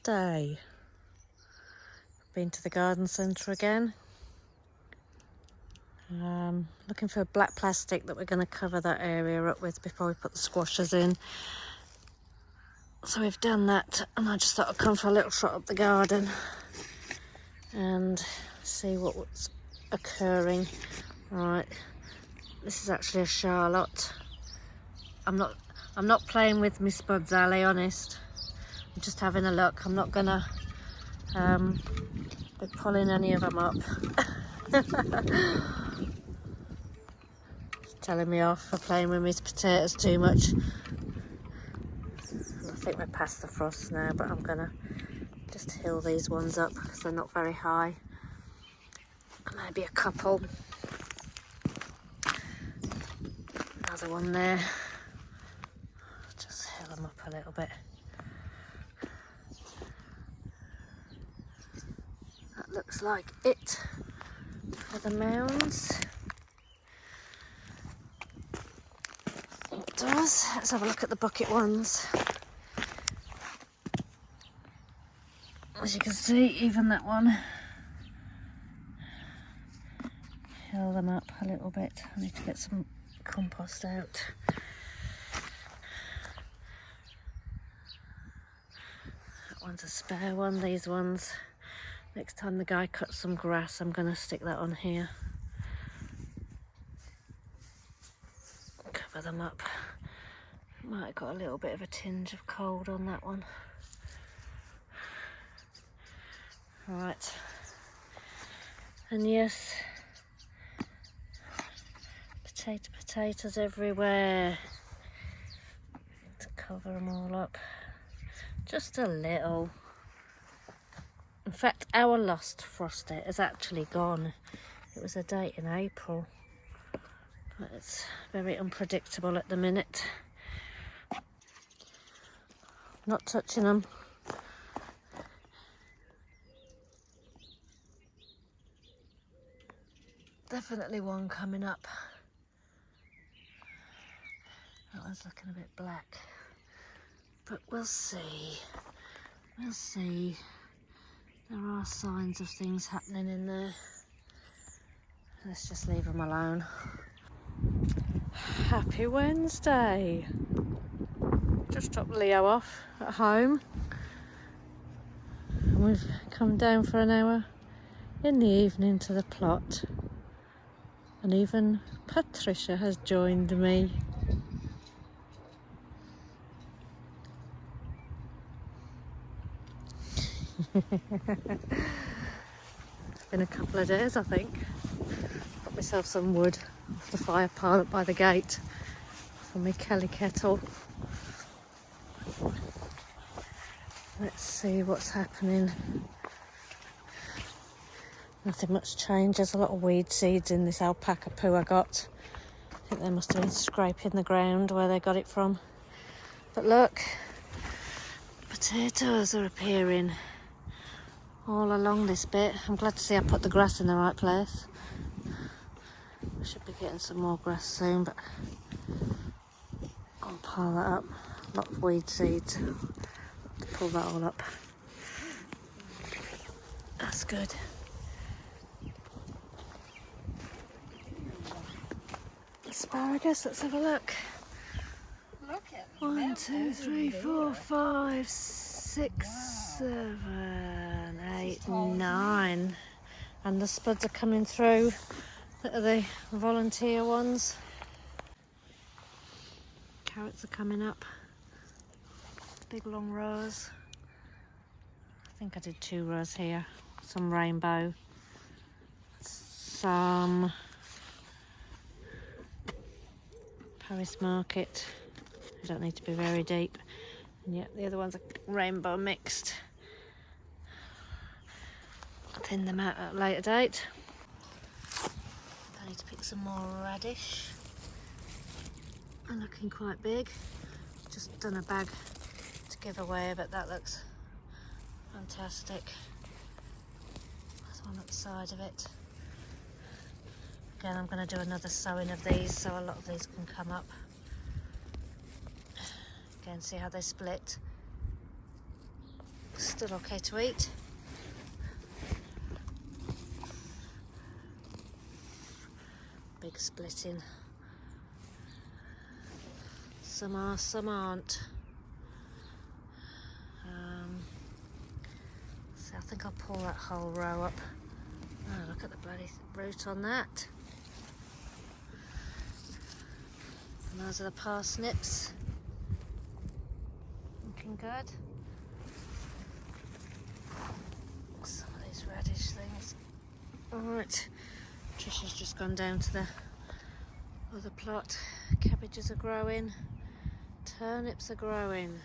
Wednesday. Been to the garden centre again. Looking for black plastic that we're going to cover that area up with before we put the squashes in. So we've done that, and I just thought I'd come for a little trot up the garden and see what's occurring. Right, this is actually a Charlotte. I'm not playing with my spuds, Allie, honest. I'm just having a look. I'm not gonna be pulling any of them up. Telling me off for playing with my potatoes too much. I think we're past the frost now, but I'm gonna just hill these ones up because they're not very high. Maybe a couple. Another one there. Just hill them up a little bit. That looks like it for the mounds. It does. Let's have a look at the bucket ones. As you can see, even that one, hill them up a little bit. I need to get some compost out. That one's a spare one. These ones, next time the guy cuts some grass, I'm going to stick that on here. Cover them up. Might have got a little bit of a tinge of cold on that one. Right, and yes, potatoes everywhere. To cover them all up, just a little. In fact, our last frost date has actually gone. It was a date in April, but it's very unpredictable at the minute. Not touching them. Definitely one coming up. That one's looking a bit black, but we'll see. We'll see. There are signs of things happening in there. Let's just leave them alone. Happy Wednesday. Just dropped Leo off at home, and we've come down for an hour in the evening to the plot. And even Patricia has joined me. It's been a couple of days, I think. Got myself some wood off the fire pile up by the gate for my Kelly kettle. Let's see what's happening. Nothing much change. There's a lot of weed seeds in this alpaca poo I got. I think they must have been scraping the ground where they got it from. But look, potatoes are appearing all along this bit. I'm glad to see I put the grass in the right place. I should be getting some more grass soon, but I'll pile that up. A lot of weed seeds. I'll have to pull that all up. That's good. Asparagus, let's have a look. Look at 1, 2, 3, 4, 5, 6, 7, 8, 9. And the spuds are coming through. That are the volunteer ones. Carrots are coming up. Big long rows. I think I did 2 rows here. Some rainbow. Some Paris Market. They don't need to be very deep. And yet the other ones are rainbow mixed. I'll thin them out at a later date. I need to pick some more radish. They're looking quite big. Just done a bag to give away, but that looks fantastic. There's one up the side of it. Again, I'm going to do another sowing of these so a lot of these can come up. Again, see how they split. Still okay to eat. Big splitting. Some are, some aren't. So I think I'll pull that whole row up. Oh, look at the bloody root on that. And those are the parsnips. Looking good. Some of these radish things. Alright, Tricia's just gone down to the other plot. Cabbages are growing. Turnips are growing.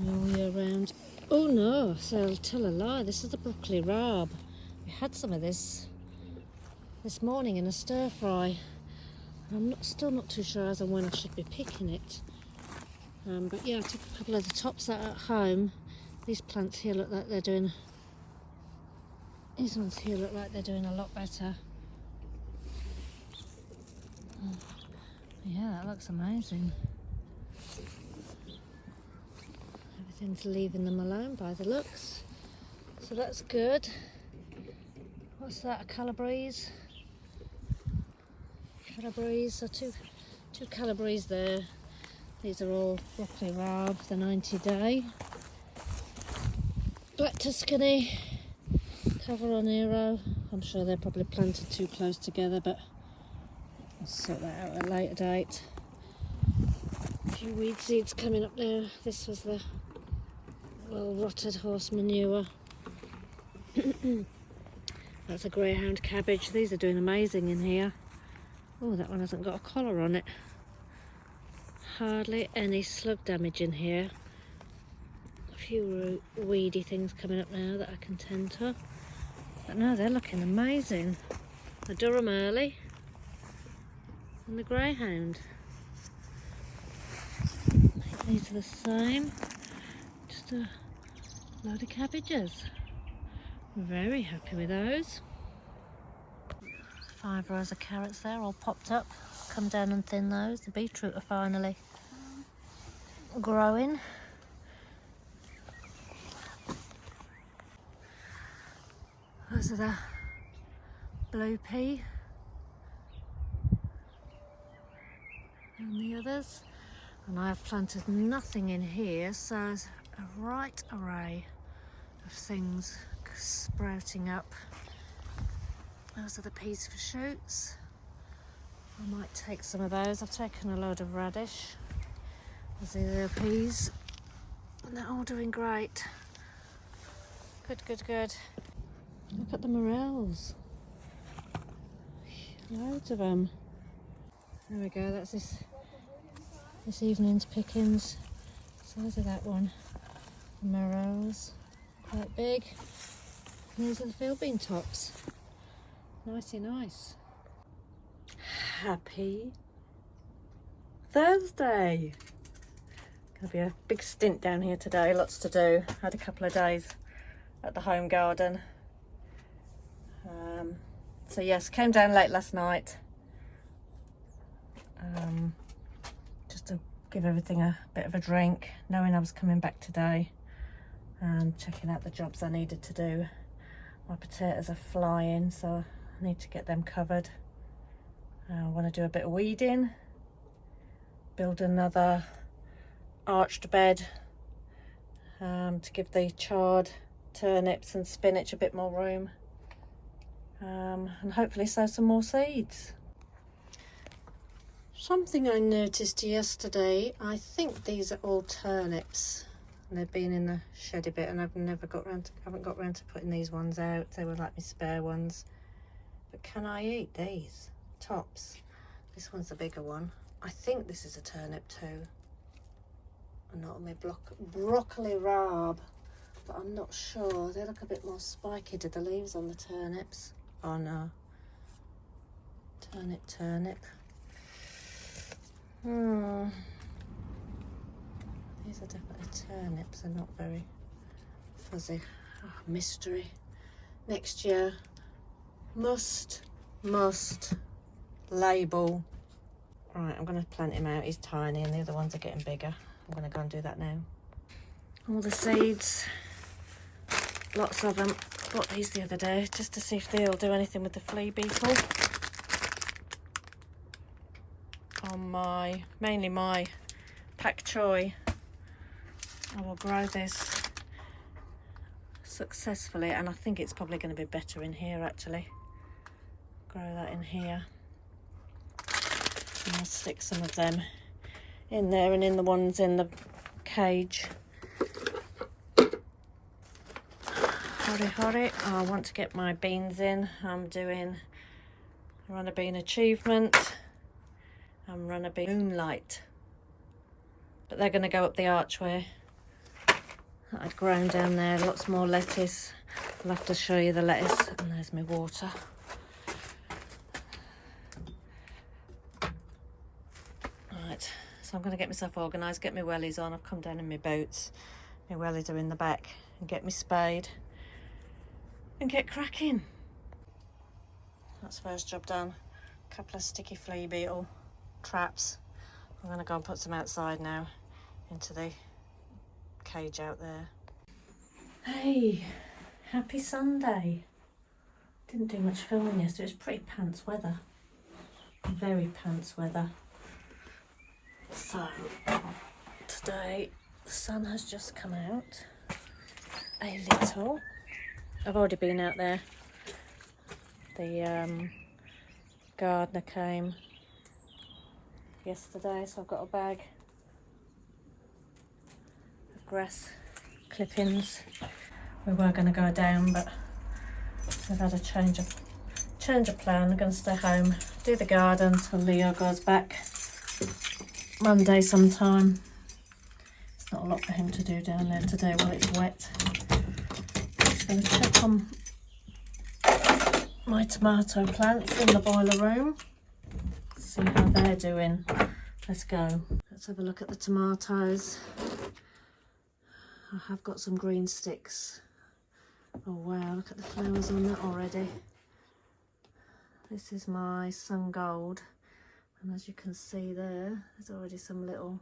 All year round. Oh no, so I'll tell a lie. This is the broccoli rabe. We had some of this morning in a stir fry. I'm still not too sure as and when I should be picking it. But yeah, I took a couple of the tops out at home. These plants here look like they're doing... These ones here look like they're doing a lot better. Yeah, that looks amazing. Everything's leaving them alone by the looks. So that's good. What's that, a calabrese? Calabrese, so two calabrese there. These are all broccoli rabe, the 90-day. Black Tuscany, Cavaronero. I'm sure they're probably planted too close together, but I'll sort that out at a later date. A few weed seeds coming up now. This was the well-rotted horse manure. That's a greyhound cabbage. These are doing amazing in here. Oh, that one hasn't got a collar on it. Hardly any slug damage in here. A few weedy things coming up now that I can tend to. But no, they're looking amazing. The Durham early and the greyhound. These are the same. Just a load of cabbages. Very happy with those. 5 rows of carrots there, all popped up. Come down and thin those. The beetroot are finally growing. Those are the blue pea and the others. And I've planted nothing in here, so there's a right array of things sprouting up. Those are the peas for shoots. I might take some of those. I've taken a load of radish. These are the peas. And they're all doing great. Good, good, good. Look at the morels. Loads of them. There we go, that's this evening's pickings. Size of that one. The morels, quite big. And these are the field bean tops. Nicey nice. Happy Thursday. Gonna be a big stint down here today, lots to do. Had a couple of days at the home garden. So yes, came down late last night. Just to give everything a bit of a drink, knowing I was coming back today and checking out the jobs I needed to do. My potatoes are flying, so I need to get them covered. I want to do a bit of weeding, build another arched bed to give the charred turnips and spinach a bit more room, and hopefully sow some more seeds. Something I noticed yesterday, I think these are all turnips, and they've been in the shed a bit, and I've haven't got round to putting these ones out. They were like my spare ones. But can I eat these tops? This one's the bigger one. I think this is a turnip too. And not on my broccoli rabe, but I'm not sure. They look a bit more spiky to the leaves on the turnips. Oh no. Turnip. These are definitely turnips. They're not very fuzzy. Oh, mystery. Next year. Must label. Right, I'm going to plant him out. He's tiny and the other ones are getting bigger. I'm going to go and do that now. All the seeds lots of them. Bought these the other day just to see if they'll do anything with the flea beetle on mainly my pak choi. I will grow this successfully, and I think it's probably going to be better in here actually. Grow that in here, and I'll stick some of them in there and in the ones in the cage. Hurry. I want to get my beans in. I'm doing runner bean achievement and runner bean moonlight, but they're going to go up the archway that I'd grown down there. Lots more lettuce. I'll have to show you the lettuce. And there's my water. Right, so I'm going to get myself organised, get my wellies on. I've come down in my boots. My wellies are in the back, and get me spade and get cracking. That's the first job done. A couple of sticky flea beetle traps. I'm going to go and put some outside now into the cage out there. Hey, happy Sunday. Didn't do much filming yesterday. It was pretty pants weather. Very pants weather. So today the sun has just come out a little. I've already been out there. The gardener came yesterday, so I've got a bag of grass clippings. We were going to go down, but we've had a change of plan. I'm going to stay home, do the garden till Leo goes back Monday sometime. It's not a lot for him to do down there today while it's wet. Going to check on my tomato plants in the boiler room, see how they're doing. Let's go. Let's have a look at the tomatoes. I have got some green sticks. Oh wow, look at the flowers on that already. This is my sun gold, and as you can see there's already some little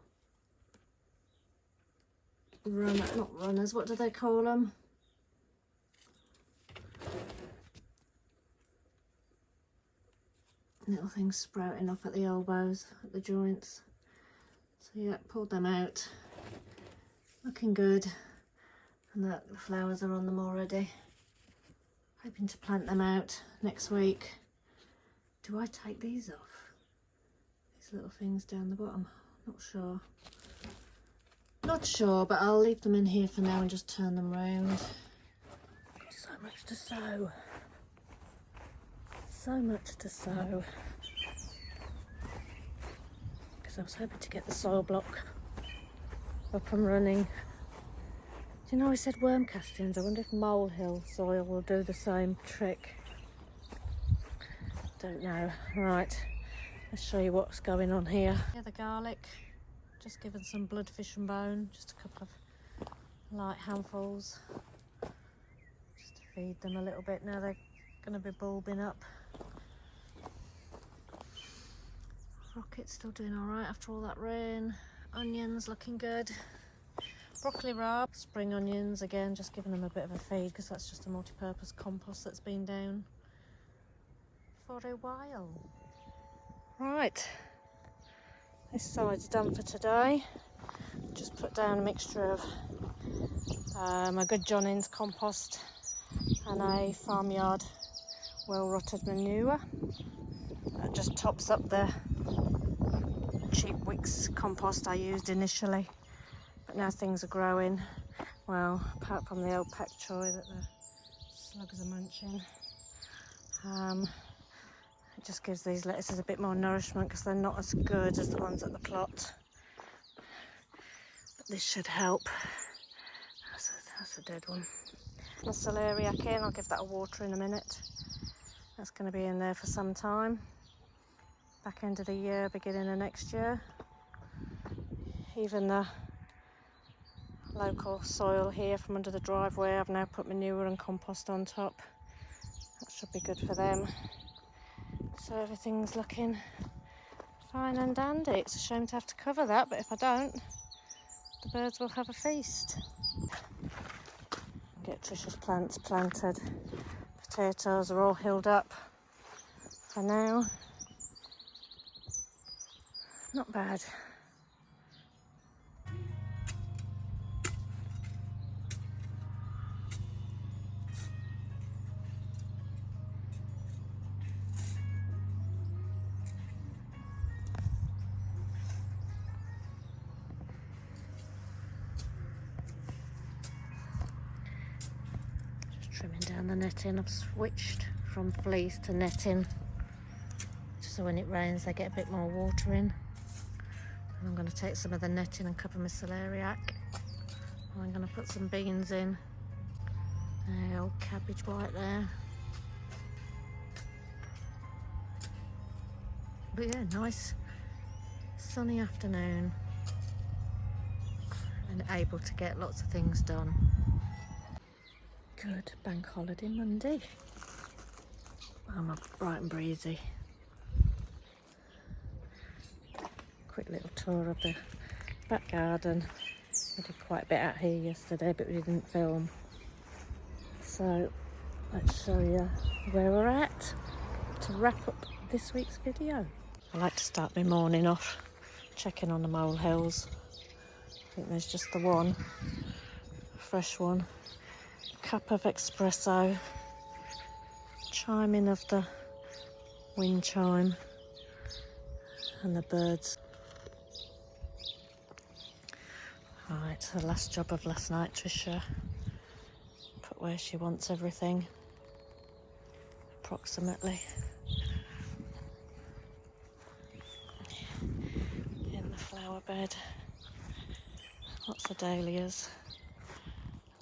not runners, what do they call them? Little things sprouting up at the elbows, at the joints. So yeah, pulled them out. Looking good. And the flowers are on them already. Hoping to plant them out next week. Do I take these off? These little things down the bottom. Not sure. Not sure, but I'll leave them in here for now and just turn them round. So much to sow. So much to sow. Because I was hoping to get the soil block up and running. Do you know I said worm castings? I wonder if molehill soil will do the same trick. Don't know. Right, let's show you what's going on here. Yeah, the garlic, just given some blood, fish and bone, just a couple of light handfuls, just to feed them a little bit. Now they're going to be bulbing up. Rocket's still doing all right after all that rain. Onions looking good. Broccoli rabe, spring onions again, just giving them a bit of a feed because that's just a multi-purpose compost that's been down for a while. Right, this side's done for today. Just put down a mixture of a good John Innes compost and a farmyard well rotted manure. That just tops up the cheap Wicks compost I used initially, but now things are growing well, apart from the old pak choi that the slugs are munching. It just gives these lettuces a bit more nourishment because they're not as good as the ones at the plot, but this should help. That's a dead one. The celeriac in, I'll give that a water in a minute. That's going to be in there for some time. Back end of the year, beginning of next year. Even the local soil here from under the driveway, I've now put manure and compost on top. That should be good for them. So everything's looking fine and dandy. It's a shame to have to cover that, but if I don't, the birds will have a feast. Get Tricia's plants planted. Potatoes are all healed up for now. Not bad. Just trimming down the netting. I've switched from fleece to netting, just so when it rains they get a bit more water in. And I'm going to take some of the netting and cover my celeriac. And I'm going to put some beans in. Old cabbage white there. But yeah, nice sunny afternoon and able to get lots of things done. Good bank holiday Monday. I'm up bright and breezy. Quick little tour of the back garden. We did quite a bit out here yesterday, but we didn't film. So let's show you where we're at to wrap up this week's video. I like to start my morning off checking on the molehills. I think there's just the one, fresh one. Cup of espresso, chiming of the wind chime and the birds. Right, so the last job of last night, Tricia put where she wants everything, approximately. In the flower bed, lots of dahlias,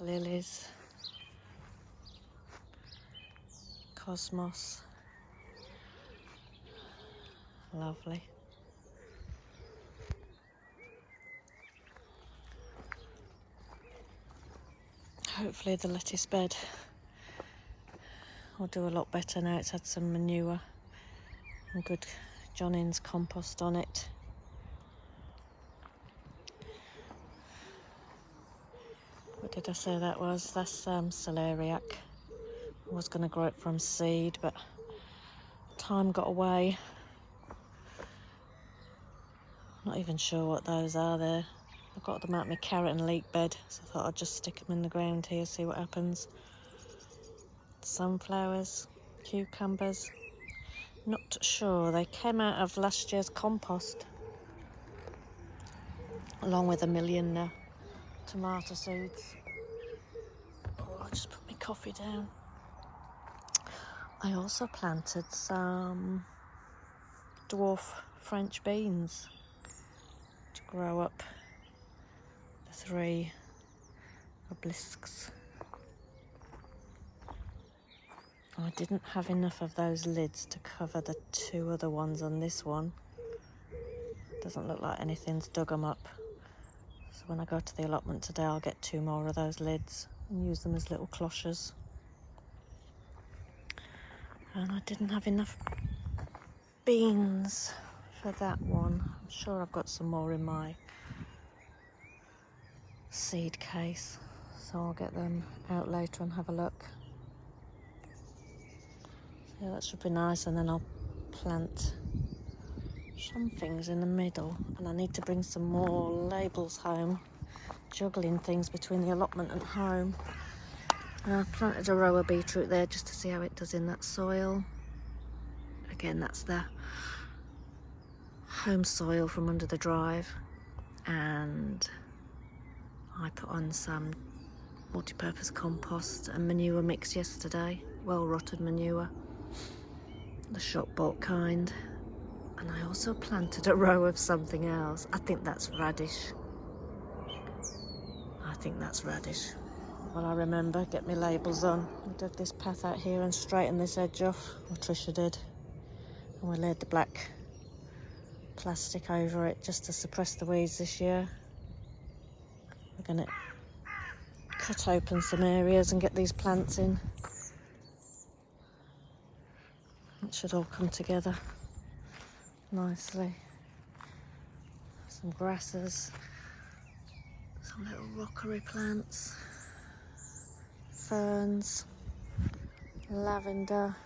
lilies, cosmos, lovely. Hopefully the lettuce bed will do a lot better now it's had some manure and good John-Innes compost on it. What did I say that was? That's celeriac. I was going to grow it from seed, but time got away. Not even sure what those are there. I got them out of my carrot and leek bed, so I thought I'd just stick them in the ground here, see what happens. Sunflowers, cucumbers, not sure. They came out of last year's compost, along with a million tomato seeds. Oh, I'll just put my coffee down. I also planted some dwarf French beans to grow up the 3 obelisks. I didn't have enough of those lids to cover the 2 other ones on this one. Doesn't look like anything's dug them up. So when I go to the allotment today, I'll get 2 more of those lids and use them as little cloches. And I didn't have enough beans for that one. I'm sure I've got some more in my seed case, so I'll get them out later and have a look. So yeah, that should be nice, and then I'll plant some things in the middle, and I need to bring some more labels home, juggling things between the allotment and home. And I planted a row of beetroot there just to see how it does in that soil. Again, that's the home soil from under the drive, and I put on some multi-purpose compost and manure mix yesterday, well rotted manure, the shop bought kind. And I also planted a row of something else. I think that's radish. Well, I remember, get my labels on. I dug this path out here and straightened this edge off, or Tricia did. And we laid the black plastic over it just to suppress the weeds this year. We're going to cut open some areas and get these plants in. It should all come together nicely. Some grasses, some little rockery plants, ferns, lavender,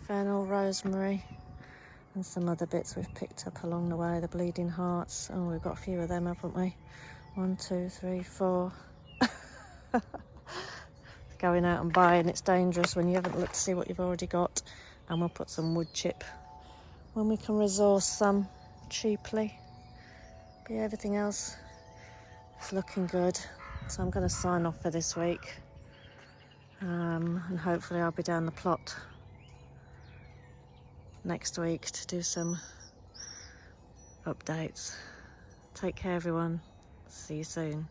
fennel, rosemary, and some other bits we've picked up along the way. The bleeding hearts. Oh, we've got a few of them, haven't we? 1, 2, 3, 4. Going out and buying, it's dangerous when you haven't looked to see what you've already got. And we'll put some wood chip when we can resource some cheaply. But yeah, everything else is looking good. So I'm going to sign off for this week. And hopefully I'll be down the plot next week to do some updates. Take care, everyone. See you soon.